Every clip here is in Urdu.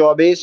24,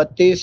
32,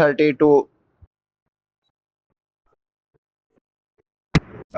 32।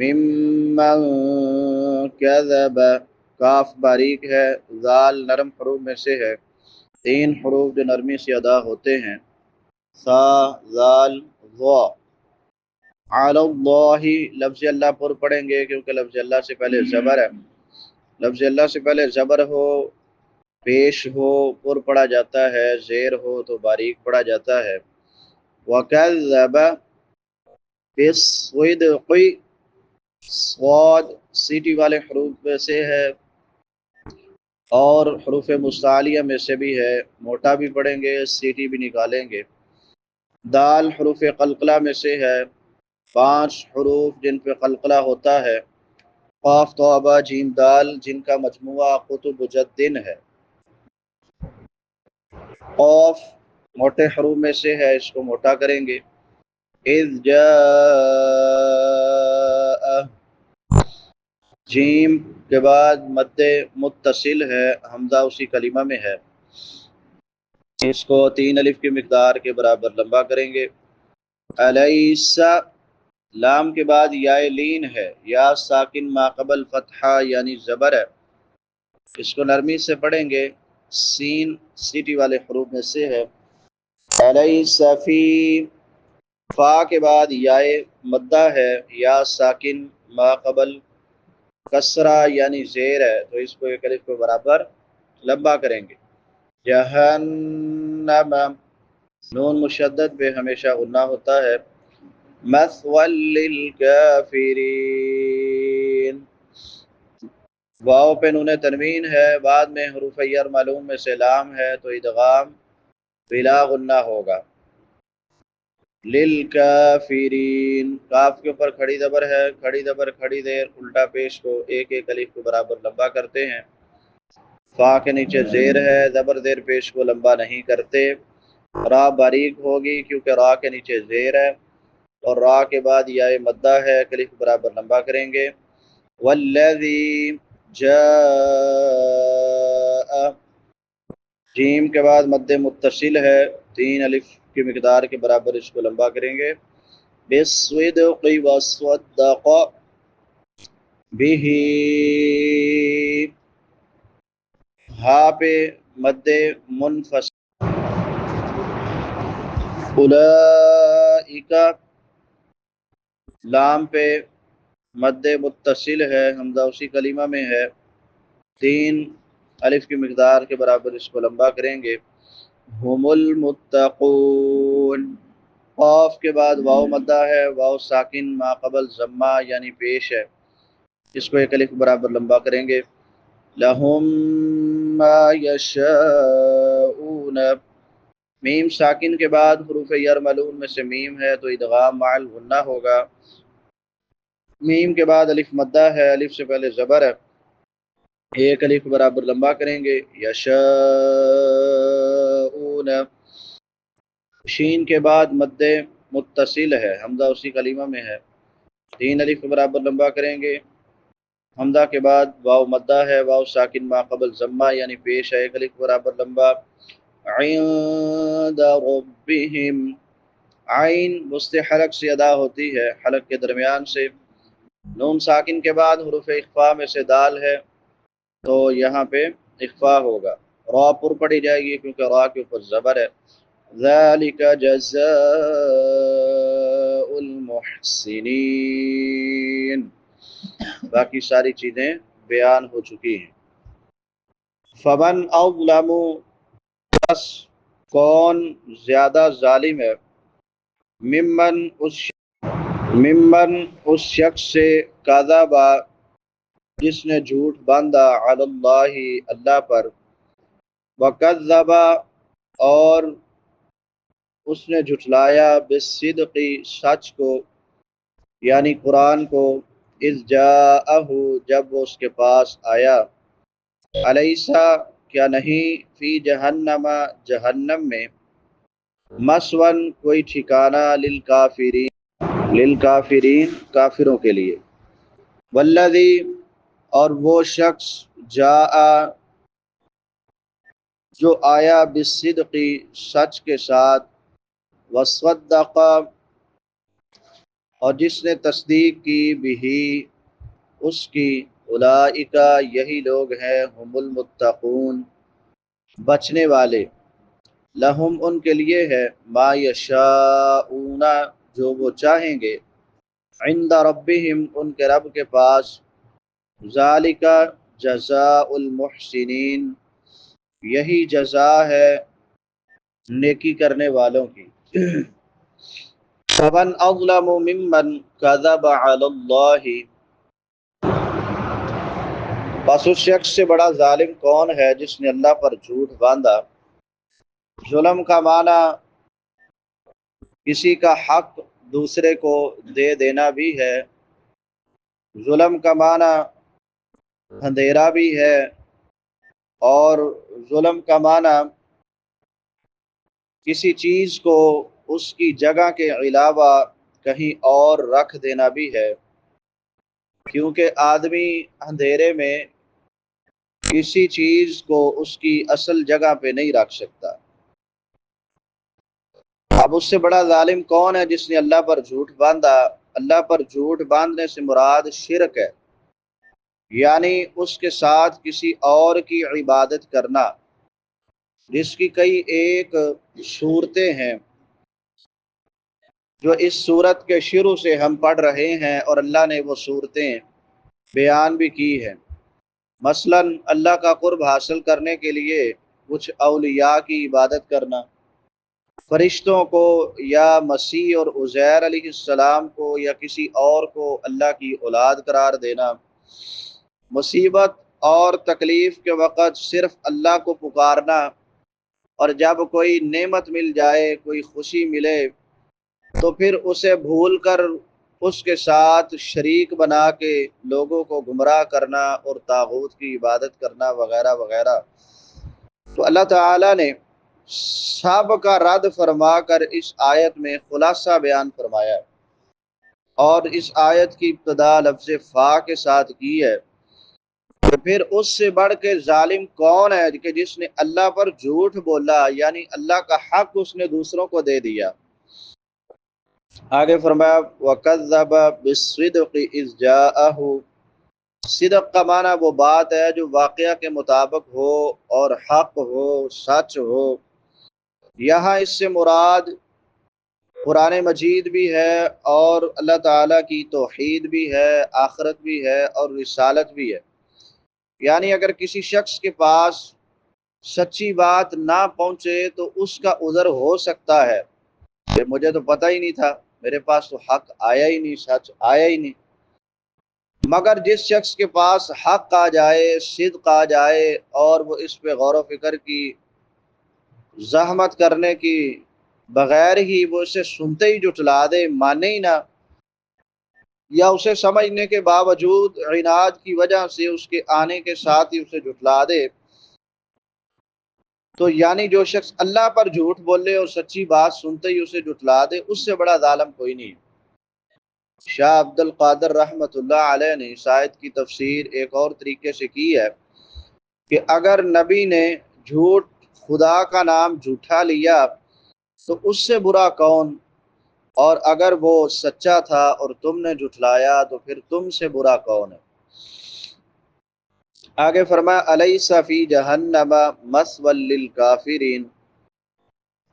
ممن کذب، کاف باریک ہے، ذال نرم حروف میں سے ہے، تین حروف جو نرمی سے ادا ہوتے ہیں، سا ذال ضا۔ علی اللہ، لفظ اللہ پر پڑھیں گے کیونکہ لفظ اللہ سے پہلے زبر ہے، لفظ اللہ سے پہلے زبر ہو، پیش ہو پر پڑھا جاتا ہے، زیر ہو تو باریک پڑھا جاتا ہے۔ وَكَذَّبَ بِالصِّدْقِ، صاد سیٹی والے حروف میں سے ہے اور حروف مستعلیہ میں سے بھی ہے، موٹا بھی پڑھیں گے، سیٹی بھی نکالیں گے۔ دال حروف قلقلہ میں سے ہے، پانچ حروف جن پہ قلقلہ ہوتا ہے، قاف توبہ جیم دال، جن کا مجموعہ قطب جدن ہے۔ قاف موٹے حروف میں سے ہے، اس کو موٹا کریں گے۔ اذ جاء، جیم کے بعد مد متصل ہے، حمزہ اسی کلمہ میں ہے، اس کو تین الف کی مقدار کے برابر لمبا کریں گے۔ الیس، لام کے بعد یا لین ہے، یا ساکن ما قبل فتحہ یعنی زبر ہے، اس کو نرمی سے پڑھیں گے، سین سیٹی والے حروف میں سے ہے۔ الیس فی، فا کے بعد یا مدہ ہے، یا ساکن ما قبل کسرہ یعنی زیر ہے، تو اس کو ایک الف کے برابر لمبا کریں گے۔ جہنم، نون مشدد پہ ہمیشہ غنہ ہوتا ہے۔ مثوی للکافرین، واو پہ نون تنوین ہے، بعد میں حروف یر معلوم میں سے لام ہے تو ادغام بلا غنہ ہوگا۔ للکافرین، کاف کے اوپر کھڑی زبر ہے، کھڑی زبر کھڑی زیر الٹا پیش کو ایک ایک الف کو برابر لمبا کرتے ہیں۔ فا کے نیچے زیر ہے، زبر زیر پیش کو لمبا نہیں کرتے۔ را باریک ہوگی کیونکہ را کے نیچے زیر ہے، اور را کے بعد یا مدہ ہے، الف برابر لمبا کریں گے۔ والذی جاء، جیم کے بعد مد متصل ہے، تین الف کی مقدار کے برابر اس کو لمبا کریں گے۔ بالصدق وصدق بہ، ہا پہ مد منفصل۔ اولئک، لام پہ مد متصل ہے، حمزہ اسی کلمہ میں ہے، تین الف کی مقدار کے برابر اس کو لمبا کریں گے۔ ہم المتقون، قاف کے بعد واو مدہ ہے، واو ساکن ما قبل ضمہ یعنی پیش ہے، اس کو ایک الف برابر لمبا کریں گے۔ لہم ما یشاءون، میم ساکن کے بعد حروف یر معلوم میں سے میم ہے تو ادغام مع الغنہ ہوگا۔ میم کے بعد الف مدہ ہے، الف سے پہلے زبر ہے، ایک الف برابر لمبا کریں گے۔ یشاءون، شین کے بعد مد متصل ہے، حمزہ اسی کلمہ میں ہے، تین الف برابر لمبا کریں گے۔ حمزہ کے بعد واو مدہ ہے، واو ساکن ما قبل ضمہ یعنی پیش ہے، ایک الف برابر لمبا۔ عند ربہم، عین وسط حلق سے ادا ہوتی ہے، حلق کے درمیان سے۔ نون ساکن کے بعد حروف اخفاء میں سے دال ہے تو یہاں پہ اخفاء ہوگا، را پر پڑھی جائے گی کیونکہ را کے اوپر زبر ہے۔ ذالک جزاء المحسنین، باقی ساری چیزیں بیان ہو چکی ہیں۔ فمن اظلم، بس کون زیادہ ظالم ہے، ممن اس شخص سے، کذبا جس نے جھوٹ باندھا، علی اللہ اللہ پر، وکذب اور اس نے جھٹلایا، بالصدق سچ کو یعنی قرآن کو، اذ جاءہ جب وہ اس کے پاس آیا۔ الیسا کیا نہیں، فی جہنم جہنم میں، مسون کوئی ٹھکانہ، للکافرین کافروں کے لیے۔ والذی اور وہ شخص، جاء جو آیا، بالصدق سچ کے ساتھ، وصدق اور جس نے تصدیق کی بھی اس کی، اولئک یہی لوگ ہیں، ہم المتقون بچنے والے، لہم ان کے لیے ہے، ما یشاءون جو وہ چاہیں گے، عند ربہم ان کے رب کے پاس، ذالک جزاء المحسنین یہی جزا ہے نیکی کرنے والوں کی۔ فمن اظلم ممن کذب علی اللہ، بس اس شخص سے بڑا ظالم کون ہے جس نے اللہ پر جھوٹ باندھا۔ ظلم کا معنی کسی کا حق دوسرے کو دے دینا بھی ہے، ظلم کا معنی اندھیرا بھی ہے، اور ظلم کا معنی کسی چیز کو اس کی جگہ کے علاوہ کہیں اور رکھ دینا بھی ہے، کیونکہ آدمی اندھیرے میں کسی چیز کو اس کی اصل جگہ پہ نہیں رکھ سکتا۔ اب اس سے بڑا ظالم کون ہے جس نے اللہ پر جھوٹ باندھا۔ اللہ پر جھوٹ باندھنے سے مراد شرک ہے، یعنی اس کے ساتھ کسی اور کی عبادت کرنا، جس کی کئی ایک صورتیں ہیں جو اس صورت کے شروع سے ہم پڑھ رہے ہیں، اور اللہ نے وہ صورتیں بیان بھی کی ہیں۔ مثلا اللہ کا قرب حاصل کرنے کے لیے کچھ اولیاء کی عبادت کرنا، فرشتوں کو یا مسیح اور عزیر علیہ السلام کو یا کسی اور کو اللہ کی اولاد قرار دینا، مصیبت اور تکلیف کے وقت صرف اللہ کو پکارنا، اور جب کوئی نعمت مل جائے، کوئی خوشی ملے تو پھر اسے بھول کر اس کے ساتھ شریک بنا کے لوگوں کو گمراہ کرنا اور طاغوت کی عبادت کرنا وغیرہ وغیرہ۔ تو اللہ تعالیٰ نے سب کا رد فرما کر اس آیت میں خلاصہ بیان فرمایا ہے، اور اس آیت کی ابتدا لفظ فا کے ساتھ کی ہے۔ تو پھر اس سے بڑھ کے ظالم کون ہے کہ جس نے اللہ پر جھوٹ بولا، یعنی اللہ کا حق اس نے دوسروں کو دے دیا۔ آگے فرمایا وَكَذَّبَ بِالصِّدْقِ إِذْ جَاءَهُ، صدق کا معنی وہ بات ہے جو واقعہ کے مطابق ہو اور حق ہو، سچ ہو۔ یہاں اس سے مراد قرآن مجید بھی ہے، اور اللہ تعالیٰ کی توحید بھی ہے، آخرت بھی ہے، اور رسالت بھی ہے۔ یعنی اگر کسی شخص کے پاس سچی بات نہ پہنچے تو اس کا عذر ہو سکتا ہے کہ مجھے تو پتہ ہی نہیں تھا، میرے پاس تو حق آیا ہی نہیں، سچ آیا ہی نہیں۔ مگر جس شخص کے پاس حق آ جائے، صدق آ جائے، اور وہ اس پہ غور و فکر کی، زحمت کرنے کی بغیر ہی وہ اسے سنتے ہی جھٹلا دے، مانے ہی نہ، یا اسے سمجھنے کے باوجود عناد کی وجہ سے اس کے آنے کے ساتھ ہی اسے جھٹلا دے، تو یعنی جو شخص اللہ پر جھوٹ بولے اور سچی بات سنتے ہی اسے جھٹلا دے، اس سے بڑا ظالم کوئی نہیں۔ شاہ عبد القادر رحمۃ اللہ علیہ نے اس آیت کی تفسیر ایک اور طریقے سے کی ہے کہ اگر نبی نے جھوٹ خدا کا نام جھوٹا لیا تو اس سے برا کون، اور اگر وہ سچا تھا اور تم نے جھٹلایا تو پھر تم سے برا کون ہے۔ آگے فرمایا الیس فی جہنم مثوی للکافرین،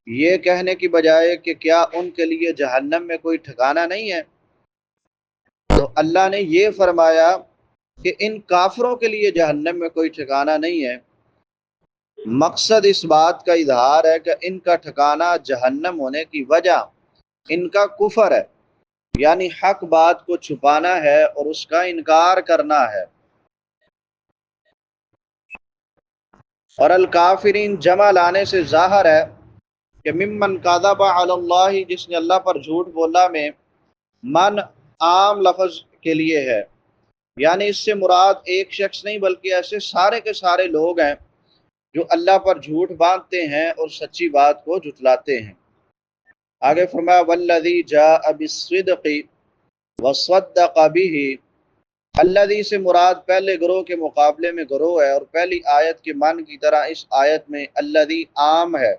یہ کہنے کی بجائے کہ کیا ان کے لیے جہنم میں کوئی ٹھکانہ نہیں ہے، تو اللہ نے یہ فرمایا کہ ان کافروں کے لیے جہنم میں کوئی ٹھکانہ نہیں ہے۔ مقصد اس بات کا اظہار ہے کہ ان کا ٹھکانہ جہنم ہونے کی وجہ ان کا کفر ہے، یعنی حق بات کو چھپانا ہے اور اس کا انکار کرنا ہے۔ اور الکافرین جمع لانے سے ظاہر ہے کہ ممن کذب علی اللہ، جس نے اللہ پر جھوٹ بولا میں من عام لفظ کے لیے ہے، یعنی اس سے مراد ایک شخص نہیں بلکہ ایسے سارے کے سارے لوگ ہیں جو اللہ پر جھوٹ باندھتے ہیں اور سچی بات کو جھٹلاتے ہیں۔ آگے فرمایا والذی جاء بالصدق وصدق به، الذی سے مراد پہلے گروہ کے مقابلے میں گروہ ہے، اور پہلی آیت کے من کی طرح اس آیت میں الذی عام ہے،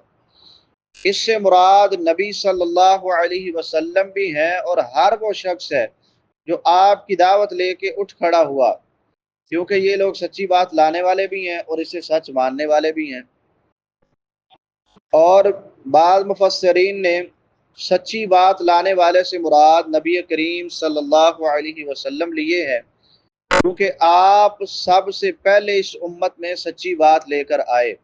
اس سے مراد نبی صلی اللہ علیہ وسلم بھی ہیں اور ہر وہ شخص ہے جو آپ کی دعوت لے کے اٹھ کھڑا ہوا، کیونکہ یہ لوگ سچی بات لانے والے بھی ہیں اور اسے سچ ماننے والے بھی ہیں۔ اور بعض مفسرین نے سچی بات لانے والے سے مراد نبی کریم صلی اللہ علیہ وسلم لیے ہے، کیونکہ آپ سب سے پہلے اس امت میں سچی بات لے کر آئے۔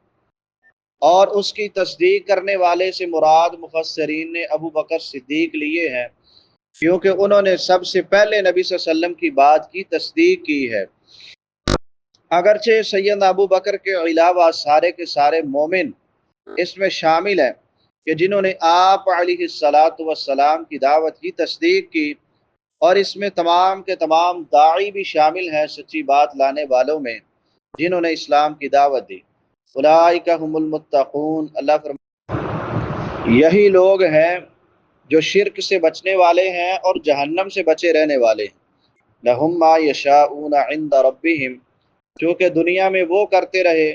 اور اس کی تصدیق کرنے والے سے مراد مفسرین نے ابو بکر صدیق لیے ہیں، کیونکہ انہوں نے سب سے پہلے نبی صلی اللہ علیہ وسلم کی بات کی تصدیق کی ہے۔ اگرچہ سیدنا ابو بکر کے علاوہ سارے کے سارے مومن اس میں شامل ہیں کہ جنہوں نے آپ علیہ الصلاۃ والسلام کی دعوت کی تصدیق کی، اور اس میں تمام کے تمام داعی بھی شامل ہیں سچی بات لانے والوں میں جنہوں نے اسلام کی دعوت دی۔ اولئک هم المتقون، اللہ فرماتا یہی لوگ ہیں جو شرک سے بچنے والے ہیں اور جہنم سے بچے رہنے والے ہیں۔ لہم ما یشاءون عند ربہم، چونکہ دنیا میں وہ کرتے رہے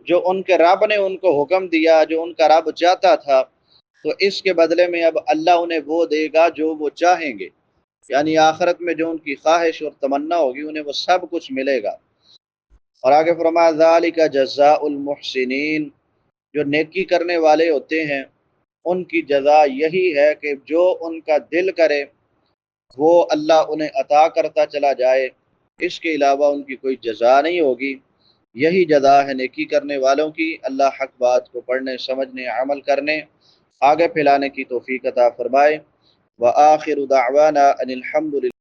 جو ان کے رب نے ان کو حکم دیا، جو ان کا رب چاہتا تھا، تو اس کے بدلے میں اب اللہ انہیں وہ دے گا جو وہ چاہیں گے، یعنی آخرت میں جو ان کی خواہش اور تمنا ہوگی انہیں وہ سب کچھ ملے گا۔ اور آگے فرمایا ذالک جزاء المحسنین، جو نیکی کرنے والے ہوتے ہیں ان کی جزا یہی ہے کہ جو ان کا دل کرے وہ اللہ انہیں عطا کرتا چلا جائے، اس کے علاوہ ان کی کوئی جزا نہیں ہوگی۔ یہی جزا ہے نیکی کرنے والوں کی۔ اللہ حق بات کو پڑھنے، سمجھنے، عمل کرنے، آگے پھیلانے کی توفیق عطا فرمائے۔ وآخر دعوانا ان الحمد للہ۔